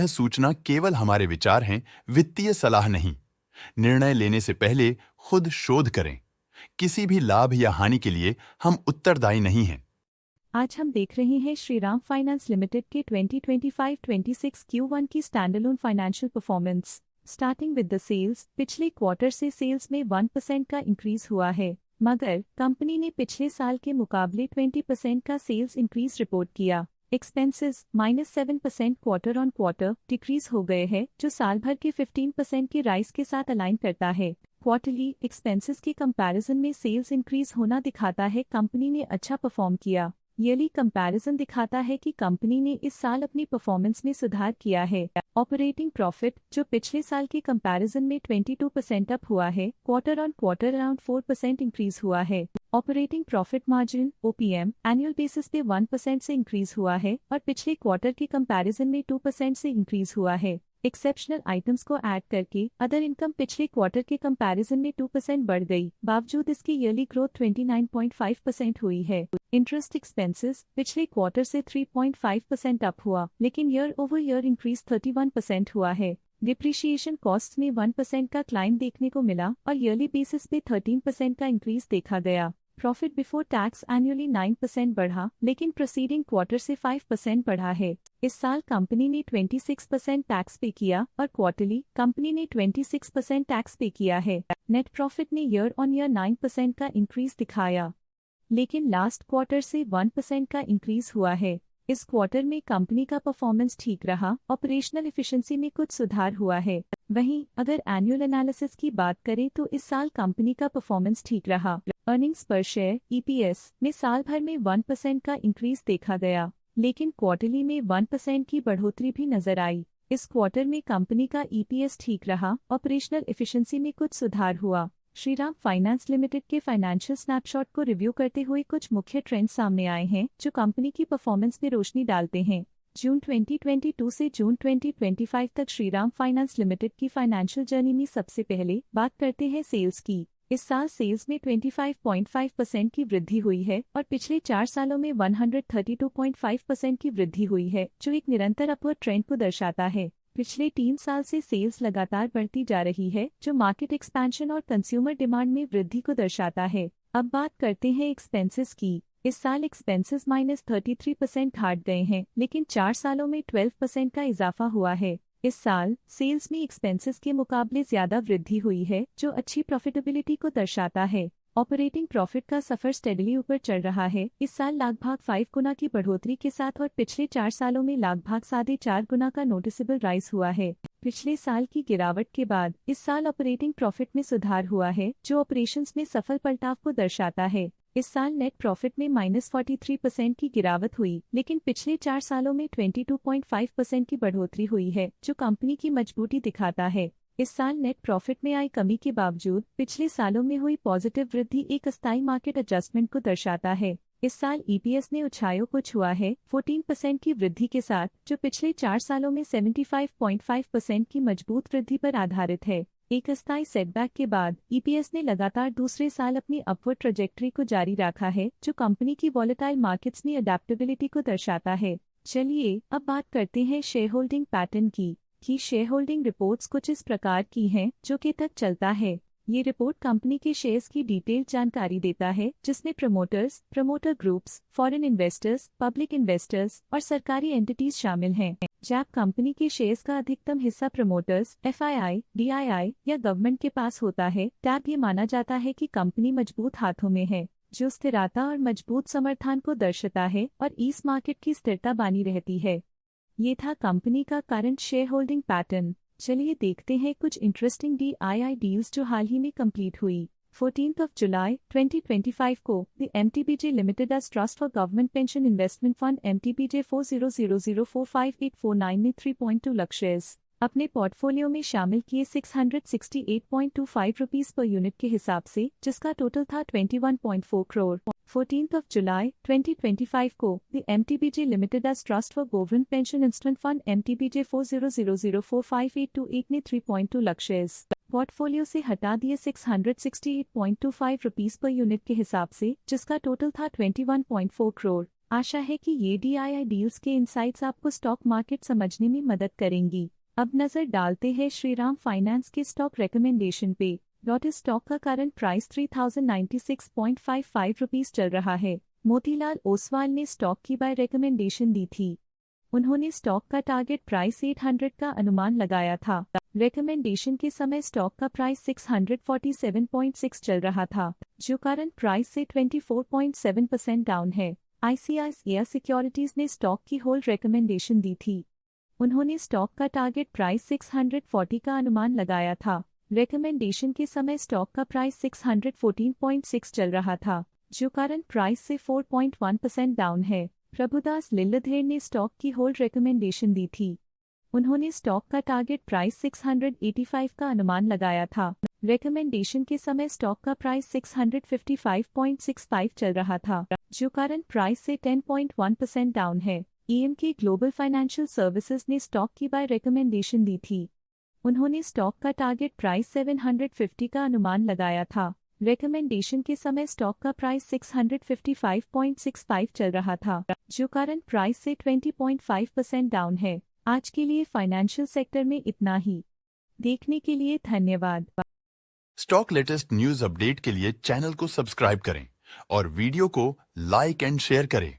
सूचना केवल हमारे विचार हैं, वित्तीय सलाह नहीं। निर्णय लेने से पहले खुद शोध करें। किसी भी लाभ या हानि के लिए हम उत्तरदायी नहीं हैं। आज हम देख रहे हैं श्रीराम फाइनेंस लिमिटेड के 2025-26 Q1 की standalone financial performance. Starting with the sales, पिछले क्वार्टर से सेल्स में 1% का इंक्रीज हुआ है, मगर कंपनी ने पिछले साल के मुकाबले 20% का सेल्स इंक्रीज रिपोर्ट किया। Expenses -7% quarter on quarter decrease हो गए हैं, जो साल भर के 15% की राइज के साथ अलाइन करता है। क्वार्टरली एक्सपेंसेस के कंपैरिजन में सेल्स इंक्रीज होना दिखाता है कंपनी ने अच्छा परफॉर्म किया। ईयरली कंपैरिजन दिखाता है कि कंपनी ने इस साल अपनी परफॉर्मेंस में सुधार किया है। ऑपरेटिंग प्रॉफिट, जो पिछले साल के कंपैरिजन में 22% अप हुआ है, quarter on quarter around 4% increase हुआ है। Operating profit margin (OPM) annual basis पे 1% से इंक्रीज हुआ है और पिछले क्वार्टर के कंपैरिजन में 2% से इंक्रीज हुआ है। एक्सेप्शनल आइटम्स को ऐड करके अदर इनकम पिछले क्वार्टर के कंपैरिजन में 2% बढ़ गई, बावजूद इसकी ईयरली ग्रोथ 29.5% हुई है। इंटरेस्ट एक्सपेंसेस पिछले क्वार्टर से 3.5% अप हुआ, लेकिन ईयर ओवर ईयर इंक्रीज 31% हुआ है। डिप्रिशिएशन कॉस्ट में 1% का क्लाइम देखने को मिला और ईयरली बेसिस पे 13% का इंक्रीज देखा गया। प्रॉफिट बिफोर टैक्स एनुअली 9% बढ़ा, लेकिन प्रीसीडिंग क्वार्टर से 5% बढ़ा है। इस साल कंपनी ने 26% टैक्स पे किया और क्वार्टरली कंपनी ने 26% टैक्स पे किया है। नेट प्रॉफिट ने ईयर ऑन ईयर 9% का इंक्रीज दिखाया, लेकिन लास्ट क्वार्टर से 1% का इंक्रीज हुआ है। इस क्वार्टर में कंपनी का परफॉर्मेंस ठीक रहा, ऑपरेशनल एफिशिएंसी में कुछ सुधार हुआ है। वहीं अगर एनुअल एनालिसिस की बात करें तो इस साल कंपनी का परफॉर्मेंस ठीक रहा। अर्निंग्स पर शेयर (EPS) में साल भर में 1% का इंक्रीज देखा गया, लेकिन क्वार्टरली में 1% की बढ़ोतरी भी नजर आई। इस क्वार्टर में कंपनी का EPS ठीक रहा, ऑपरेशनल एफिशिएंसी में कुछ सुधार हुआ। श्रीराम फाइनेंस लिमिटेड के फाइनेंशियल स्नैपशॉट को रिव्यू करते हुए कुछ मुख्य ट्रेंड्स सामने आए हैं जो कंपनी की परफॉर्मेंस में रोशनी डालते हैं। जून 2022 से जून 2025 तक श्रीराम फाइनेंस लिमिटेड की फाइनेंशियल जर्नी में सबसे पहले बात करते हैं सेल्स की। इस साल सेल्स में 25.5% की वृद्धि हुई है और पिछले 4 सालों में 132.5% की वृद्धि हुई है, जो एक निरंतर अपवर्ड ट्रेंड को दर्शाता है। पिछले 3 साल से सेल्स लगातार बढ़ती जा रही है, जो मार्केट एक्सपेंशन और कंज्यूमर डिमांड में वृद्धि को दर्शाता है। अब बात करते हैं एक्सपेंसेस की। इस साल एक्सपेंसेस -33% घट गए हैं, लेकिन 4 सालों में 12% का इजाफा हुआ है। इस साल सेल्स में एक्सपेंसेस के मुकाबले ज्यादा वृद्धि हुई है, जो अच्छी प्रॉफिटेबिलिटी को दर्शाता है। ऑपरेटिंग प्रॉफिट का सफर स्टेडली ऊपर चल रहा है, इस साल लगभग 5 गुना की बढ़ोतरी के साथ, और पिछले 4 सालों में लगभग 4.5 गुना का नोटिसेबल राइज हुआ है। पिछले साल की गिरावट के बाद इस साल ऑपरेटिंग प्रॉफिट में सुधार हुआ है, जो ऑपरेशंस में सफल पलटाव को दर्शाता है। इस साल नेट प्रॉफिट में -43% की गिरावट हुई, लेकिन पिछले 4 सालों में 22.5% की बढ़ोतरी हुई है, जो कंपनी की मजबूती दिखाता है। इस साल नेट प्रॉफिट में आई कमी के बावजूद पिछले सालों में हुई पॉजिटिव वृद्धि एक अस्थायी मार्केट एडजस्टमेंट को दर्शाता है। इस साल EPS ने ऊंचाइयों को छुआ है 14% की वृद्धि के साथ, जो पिछले 4 सालों में 75.5% की मजबूत वृद्धि पर आधारित है। एक अस्थायी सेटबैक के बाद EPS ने लगातार दूसरे साल अपनी अपवर्ड ट्रैजेक्टरी को जारी रखा है, जो कंपनी की वॉलेटाइल मार्केट्स में अडेप्टेबिलिटी को दर्शाता है। चलिए अब बात करते हैं शेयर होल्डिंग पैटर्न की। शेयर होल्डिंग रिपोर्ट्स कुछ इस प्रकार की हैं, जो के तक चलता है। ये रिपोर्ट कंपनी के शेयर्स की डिटेल्ड जानकारी देता है, जिसमें promoters, promoter groups, foreign investors, public investors और सरकारी एंटिटीज शामिल हैं। जब कंपनी के शेयर्स का अधिकतम हिस्सा प्रमोटर्स, FII, DII या गवर्नमेंट के पास होता है, तब ये माना जाता है कि कंपनी मजबूत हाथों में है, जो स्थिरता और मजबूत समर्थन को दर्शाता है और इस मार्केट की स्थिरता बनी रहती है। ये था कंपनी का करंट शेयर होल्डिंग पैटर्न। चलिए देखते हैं कुछ इंटरेस्टिंग DII डील्स जो हाल ही में कंप्लीट हुई। 14 जुलाई 2025 को the MTBJ limited as trust for government pension investment fund MTBJ 4000045849 ने 3.2 लाख शेयर्स अपने पोर्टफोलियो में शामिल किए 668.25 रुपीस पर यूनिट के हिसाब से, जिसका टोटल था 21.4 करोड़। 14 जुलाई 2025 को the MTBJ limited as trust for government pension instant fund MTBJ 4000045828 ने 3.2 लाख शेयर्स पोर्टफोलियो से हटा दिए 668.25 रुपीस पर यूनिट के हिसाब से, जिसका टोटल था 21.4 करोड़। आशा है कि ये DII डील्स के इंसाइट्स आपको स्टॉक मार्केट समझने में मदद करेंगी। अब नजर डालते हैं श्रीराम फाइनेंस के स्टॉक रिकमेंडेशन पे। इस स्टॉक का करंट प्राइस 3096.55 रुपीस चल रहा है। मोतीलाल ओसवाल ने स्टॉक की बाय रिकमेंडेशन दी थी। उन्होंने स्टॉक का टारगेट प्राइस 800 का अनुमान लगाया था। रिकमेंडेशन के समय स्टॉक का प्राइस 647.6 चल रहा था, जो करंट प्राइस से 24.7% डाउन है। ICICI सिक्योरिटीज ने स्टॉक की होल्ड रिकमेंडेशन दी थी। उन्होंने स्टॉक का टारगेट प्राइस 640 का अनुमान लगाया था। रिकमेंडेशन के समय स्टॉक का प्राइस 614.6 चल रहा था, जो करंट प्राइस से 4.1% डाउन है। प्रभुदास लिल्लाधर ने स्टॉक की होल्ड रिकमेंडेशन दी थी। उन्होंने स्टॉक का टारगेट प्राइस 685 का अनुमान लगाया था। रिकमेंडेशन के समय स्टॉक का प्राइस 655.65 चल रहा था, जो करंट प्राइस से 10.1% डाउन है। EMK ग्लोबल फाइनेंशियल सर्विसेज ने स्टॉक की बाय रिकमेंडेशन दी थी। उन्होंने स्टॉक का टारगेट प्राइस 750 का अनुमान लगाया था। रिकमेंडेशन के समय स्टॉक का प्राइस 655.65 चल रहा था, जो करंट प्राइस से 20.5% डाउन है। आज के लिए फाइनेंशियल सेक्टर में इतना ही। देखने के लिए धन्यवाद। स्टॉक लेटेस्ट न्यूज अपडेट के लिए चैनल को सब्सक्राइब करें और वीडियो को लाइक एंड शेयर करें।